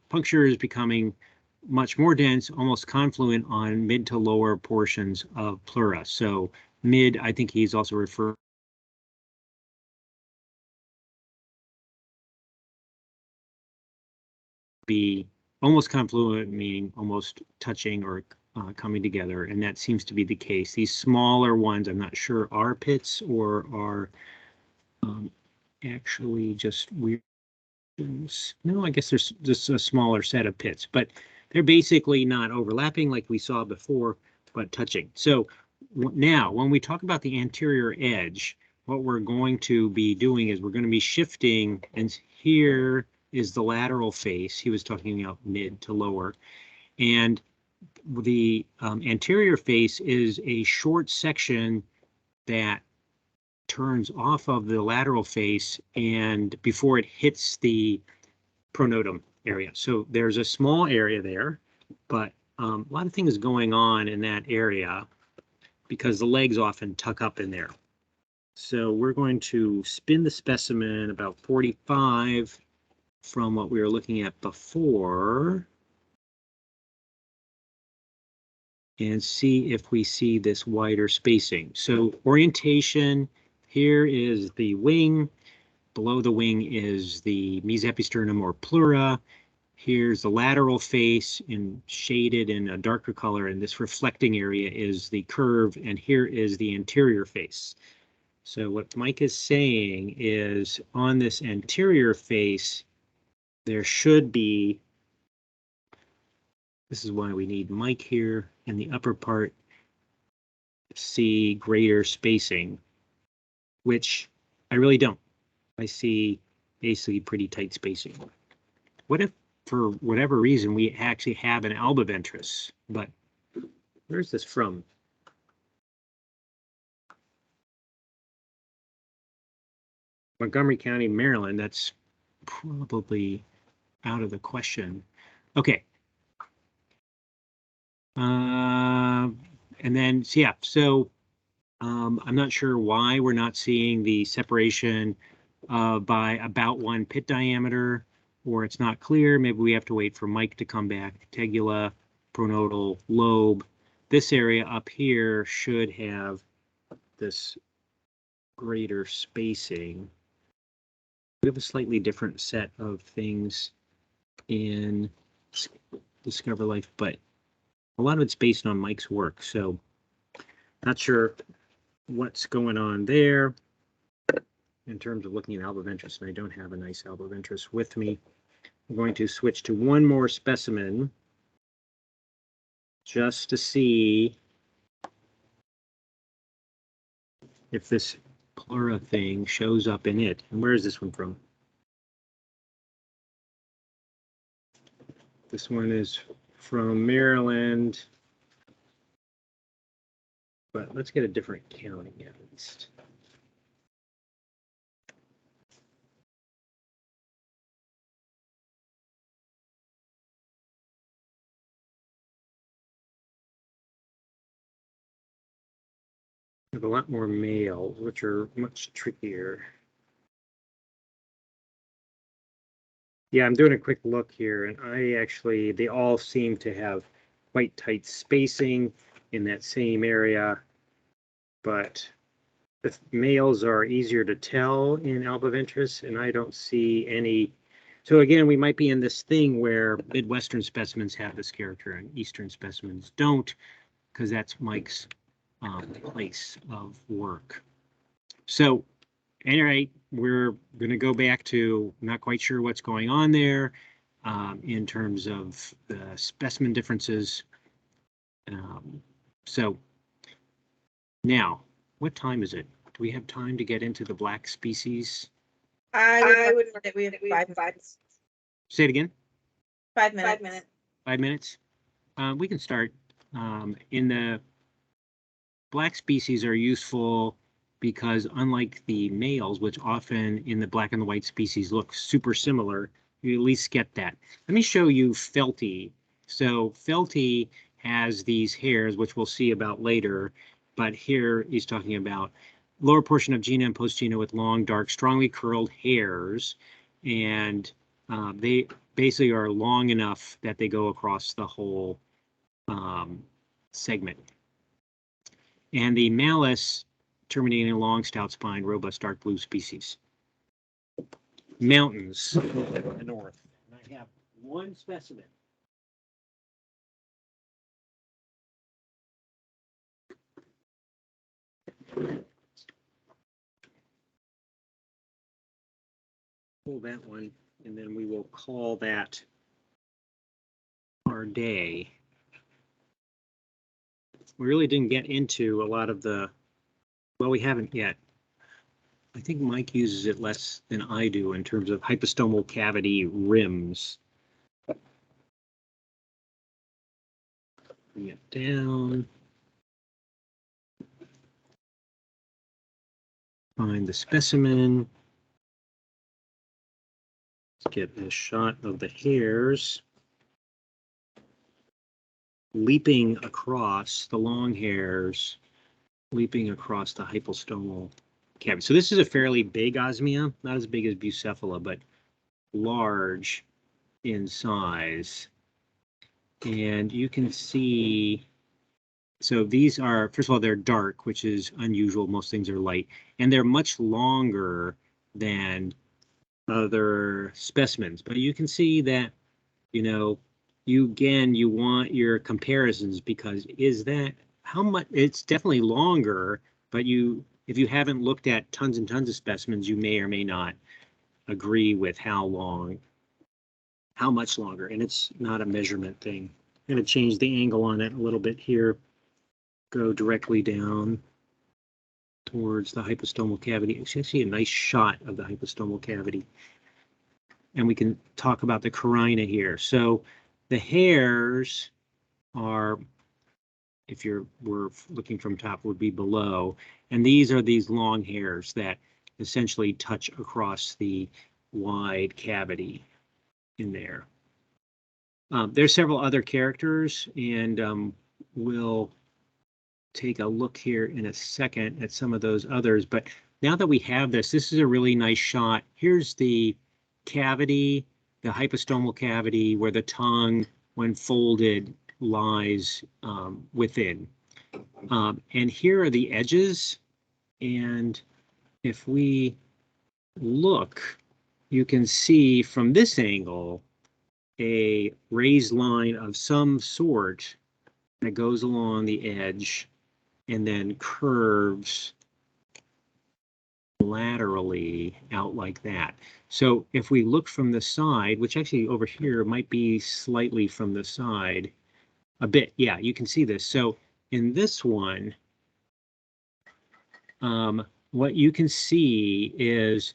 puncture is becoming much more dense, almost confluent on mid to lower portions of pleura. So mid, I think he's also referring be almost confluent, meaning almost touching or coming together, and that seems to be the case. These smaller ones, I'm not sure are pits or are actually just weird. No, I guess there's just a smaller set of pits, but they're basically not overlapping like we saw before, but touching. So now, when we talk about the anterior edge, what we're going to be doing is we're going to be shifting, and here is the lateral face. He was talking about mid to lower. And the anterior face is a short section that turns off of the lateral face and before it hits the pronotum area. So there's a small area there, but a lot of things going on in that area because the legs often tuck up in there. So we're going to spin the specimen about 45 from what we were looking at before and see if we see this wider spacing. So orientation, here is the wing. Below the wing is the mesepisternum or pleura. Here's the lateral face shaded in a darker color, and this reflecting area is the curve, and here is the anterior face. So what Mike is saying is on this anterior face, there should be, this is why we need Mike here in the upper part, see greater spacing, which I really don't. I see basically pretty tight spacing. What if, for whatever reason, we actually have an albiventris? But where's this from? Montgomery County, Maryland. That's probably out of the question. Okay. And then, so yeah, so I'm not sure why we're not seeing the separation by about 1 pit diameter, or it's not clear. Maybe we have to wait for Mike to come back. Tegula, pronotal lobe. This area up here should have this greater spacing. We have a slightly different set of things in Discover Life, but a lot of it's based on Mike's work, so not sure what's going on there in terms of looking at albiventris, and I don't have a nice albiventris with me. I'm going to switch to one more specimen just to see if this pleura thing shows up in it. And where is this one from? This one is from Maryland, but let's get a different county at least. We have a lot more males, which are much trickier. Yeah, I'm doing a quick look here, and they all seem to have quite tight spacing in that same area, but the males are easier to tell in alboventris, and I don't see any. So again, we might be in this thing where Midwestern specimens have this character and Eastern specimens don't, because that's Mike's place of work. So anyway, we're going to go back to not quite sure what's going on there in terms of the specimen differences. So now, what time is it? Do we have time to get into the black species? I would say we have 5 minutes. Say it again. 5 minutes. 5 minutes. We can start. In the black species are useful because unlike the males, which often in the black and the white species look super similar, you at least get that. Let me show you Felty. So Felty has these hairs, which we'll see about later, but here he's talking about lower portion of gena and postgena with long, dark, strongly curled hairs, and they basically are long enough that they go across the whole segment. And the Malus terminating a long, stout spine, robust, dark blue species. Mountains in the north. And I have one specimen. Pull that one, and then we will call that our day. We really didn't get into a lot of the, well, we haven't yet. I think Mike uses it less than I do in terms of hypostomal cavity rims. Bring it down. Find the specimen. Let's get a shot of the hairs leaping across the long hairs, leaping across the hypostomal cavity. So this is a fairly big Osmia, not as big as bucephala, but large in size. And you can see, so these are, first of all, they're dark, which is unusual. Most things are light, and they're much longer than other specimens. But you can see that, you know, you want your comparisons, because is that how much? It's definitely longer, but if you haven't looked at tons and tons of specimens, you may or may not agree with how much longer, and it's not a measurement thing. I'm going to change the angle on it a little bit here, go directly down towards the hypostomal cavity. You can see a nice shot of the hypostomal cavity. And we can talk about the carina here. So the hairs are, if we're looking from top, would be below. And these are these long hairs that essentially touch across the wide cavity in there. There's several other characters, and we'll take a look here in a second at some of those others. But now that we have this is a really nice shot. Here's the cavity, the hypostomal cavity, where the tongue, when folded, lies within. And here are the edges. And if we look, you can see from this angle a raised line of some sort that goes along the edge and then curves laterally out like that. So if we look from the side, which actually over here might be slightly from the side, a bit, yeah, you can see this. So in this one, what you can see is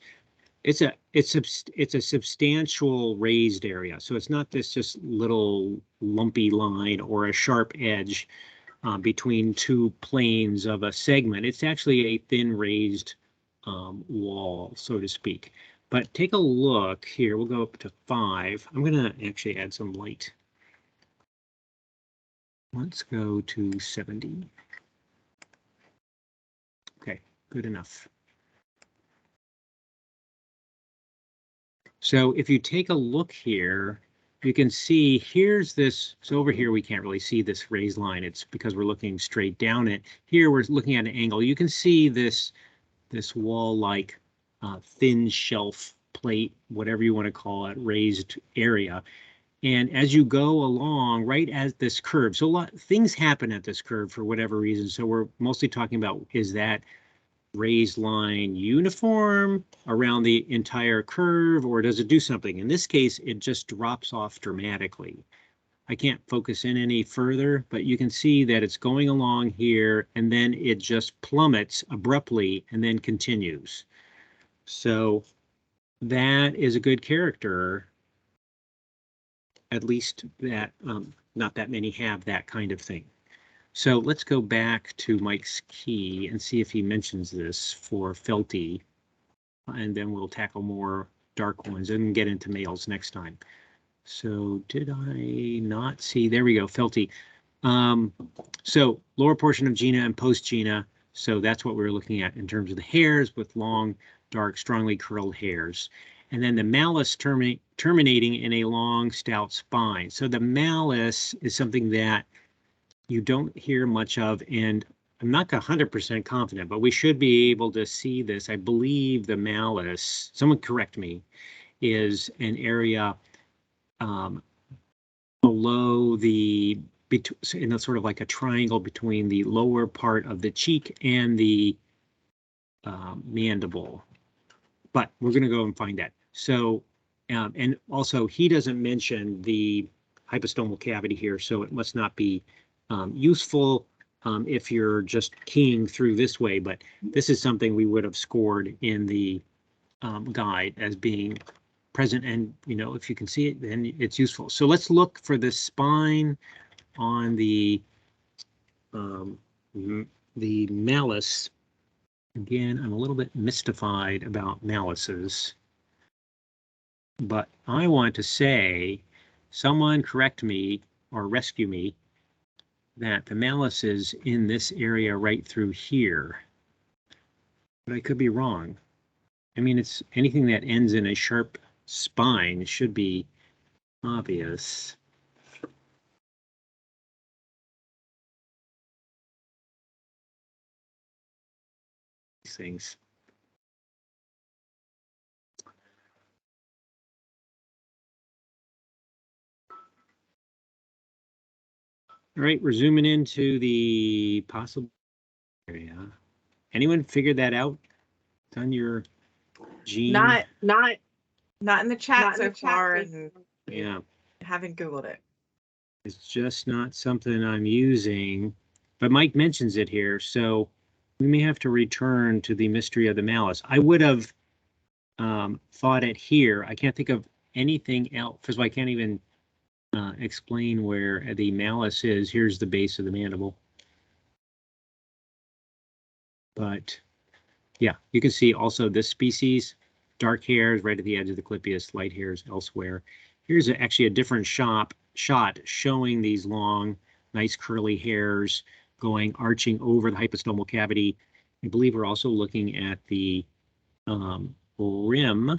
it's a substantial raised area. So it's not this just little lumpy line or a sharp edge between two planes of a segment. It's actually a thin raised wall, so to speak. But take a look here. We'll go up to 5. I'm going to actually add some light. Let's go to 70. good enough. So if you take a look here, you can see here's this. So over here, we can't really see this raised line. It's because we're looking straight down it. Here, we're looking at an angle. You can see this wall-like thin shelf plate, whatever you want to call it, raised area. And as you go along, right as this curve, so a lot things happen at this curve for whatever reason. So we're mostly talking about, is that raised line uniform around the entire curve, or does it do something? In this case, it just drops off dramatically. I can't focus in any further, but you can see that it's going along here, and then it just plummets abruptly and then continues. So that is a good character. At least that not that many have that kind of thing. So let's go back to Mike's key and see if he mentions this for Felty, and then we'll tackle more dark ones and get into males next time. So did I not see? There we go, Felty. So lower portion of gena and post-gena. So that's what we're looking at in terms of the hairs with long, dark, strongly curled hairs. And then the malleus terminating in a long, stout spine. So the malleus is something that you don't hear much of, and I'm not 100% confident, but we should be able to see this. I believe the malleus, someone correct me, is an area below the, in a sort of like a triangle between the lower part of the cheek and the mandible. But we're going to go and find that. So, and also he doesn't mention the hypostomal cavity here, so it must not be useful if you're just keying through this way, but this is something we would have scored in the guide as being present, and if you can see it, then it's useful. So let's look for the spine on the malleus. Again, I'm a little bit mystified about malluses, but I want to say, someone correct me or rescue me, that the malleus is in this area right through here. But I could be wrong. I mean, it's anything that ends in a sharp spine should be obvious. These things. All right, we're zooming into the possible area. Anyone figured that out? Done your gene? Not in the chat so far, and yeah, haven't Googled it. It's just not something I'm using, but Mike mentions it here, so we may have to return to the mystery of the malleus. I would have thought it here. I can't think of anything else. First of all, I can't even explain where the malleus is. Here's the base of the mandible. But yeah, you can see also this species, dark hairs right at the edge of the clypeus, light hairs elsewhere. Here's actually a different shot showing these long, nice curly hairs going arching over the hypostomal cavity. I believe we're also looking at the rim,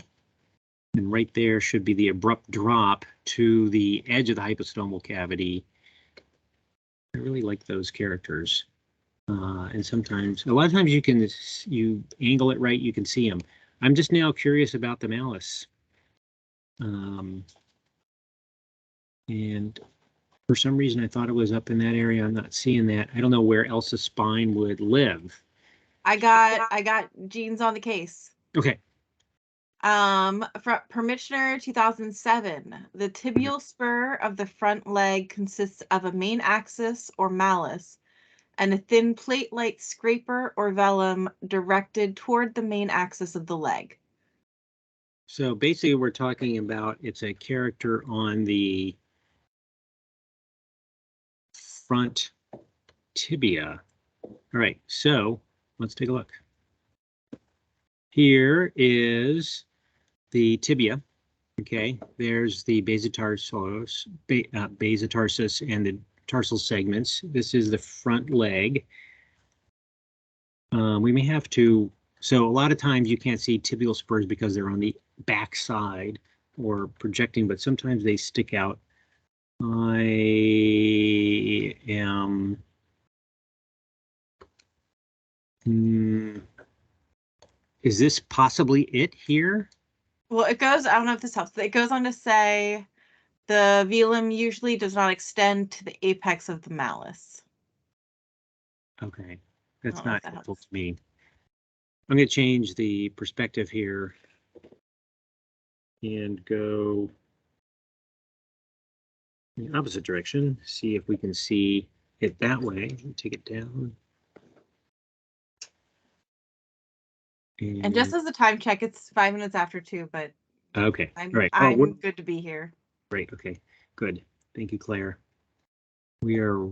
and right there should be the abrupt drop to the edge of the hypostomal cavity. I really like those characters. And sometimes, a lot of times you angle it right, you can see them. I'm just now curious about the malleus. And for some reason, I thought it was up in that area. I'm not seeing that. I don't know where else the spine would live. I got genes on the case. Okay. From Permissioner 2007, the tibial spur of the front leg consists of a main axis or malleus and a thin plate-like scraper or velum directed toward the main axis of the leg. So basically we're talking about, it's a character on the front tibia. All right, so let's take a look. Here is the tibia. Okay, there's the basotarsus and the tarsal segments. This is the front leg. We may have to, so a lot of times you can't see tibial spurs because they're on the back side or projecting, but sometimes they stick out. I am, is this possibly it here? Well, it goes, I don't know if this helps, but it goes on to say the velum usually does not extend to the apex of the malleus. Okay, that's I don't know not if that helpful to helps. me. I'm going to change the perspective here and go in the opposite direction, see if we can see it that way. Take it down. And just as a time check, it's 5 minutes after 2, but okay, I'm all right. I'm good to be here. Great. Okay, good. Thank you, Claire. We are.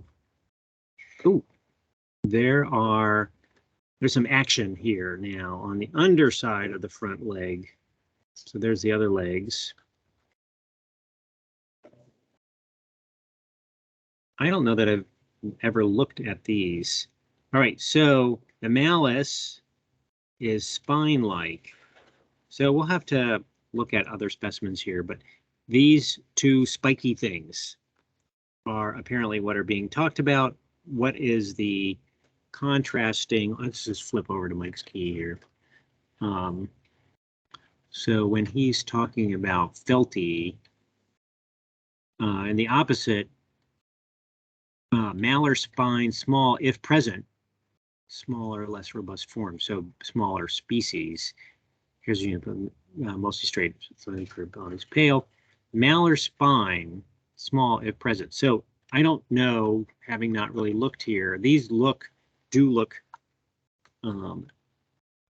Oh, there's some action here now on the underside of the front leg. So there's the other legs. I don't know that I've ever looked at these. All right, so the malleus is spine-like. So we'll have to look at other specimens here, but these two spiky things are apparently what are being talked about. What is the contrasting? Let's just flip over to Mike's key here. So when he's talking about felty, and the opposite, malar spine, small if present, smaller, less robust form, so smaller species. Here's mostly straight, so for bodies pale. Malar spine, small if present. So I don't know, having not really looked here. These do look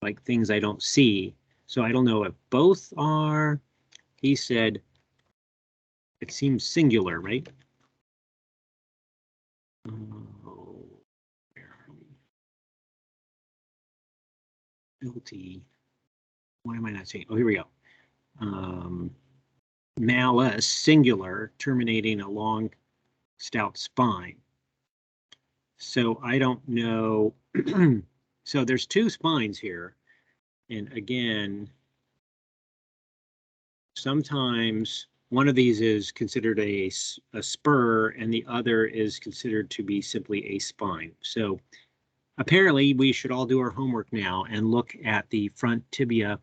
like things I don't see. So I don't know if both are. He said it seems singular, right? Guilty. Why am I not saying? Oh, here we go. Malleus, singular, terminating a long, stout spine. So I don't know. So there's two spines here. And again, sometimes one of these is considered a spur and the other is considered to be simply a spine. So apparently we should all do our homework now and look at the front tibia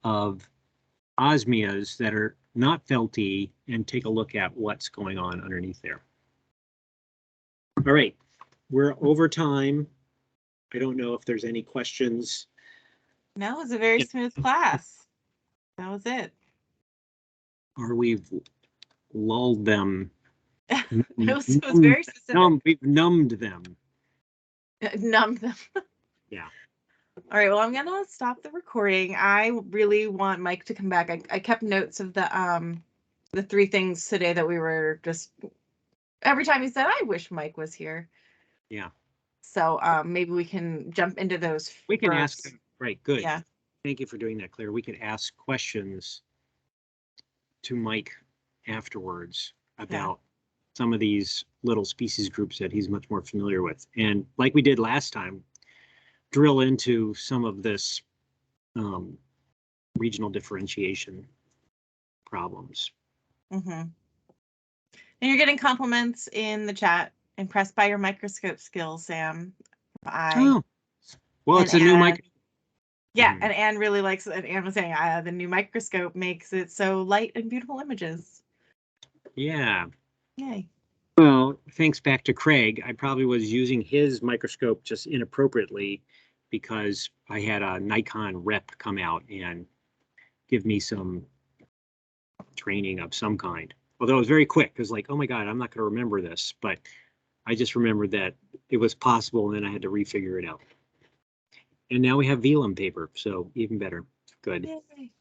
of osmias that are not felty and take a look at what's going on underneath there. All right, we're over time. I don't know if there's any questions. No, it was a very smooth class. That was it. Or we've lulled them. It was very specific. We've numbed them. Numbed them. Yeah. All right, well, I'm gonna stop the recording. I really want Mike to come back. I kept notes of the 3 things today that we were just, every time he said, I wish Mike was here. Yeah. So maybe we can jump into those. We can ask. Right. Good. Yeah. Thank you for doing that, Claire. We could ask questions to Mike afterwards about some of these little species groups that he's much more familiar with. And like we did last time, drill into some of this regional differentiation problems. Mm-hmm. And you're getting compliments in the chat. Impressed by your microscope skills, Sam. Oh, well, it's a new microscope. Yeah, and Anne really likes it. Anne was saying the new microscope makes it so light and beautiful images. Yeah. Yay. Well, thanks back to Craig. I probably was using his microscope just inappropriately because I had a Nikon rep come out and give me some training of some kind. Although it was very quick. It was like, oh my God, I'm not going to remember this. But I just remembered that it was possible and then I had to refigure it out. And now we have vellum paper, so even better. Good. Yay.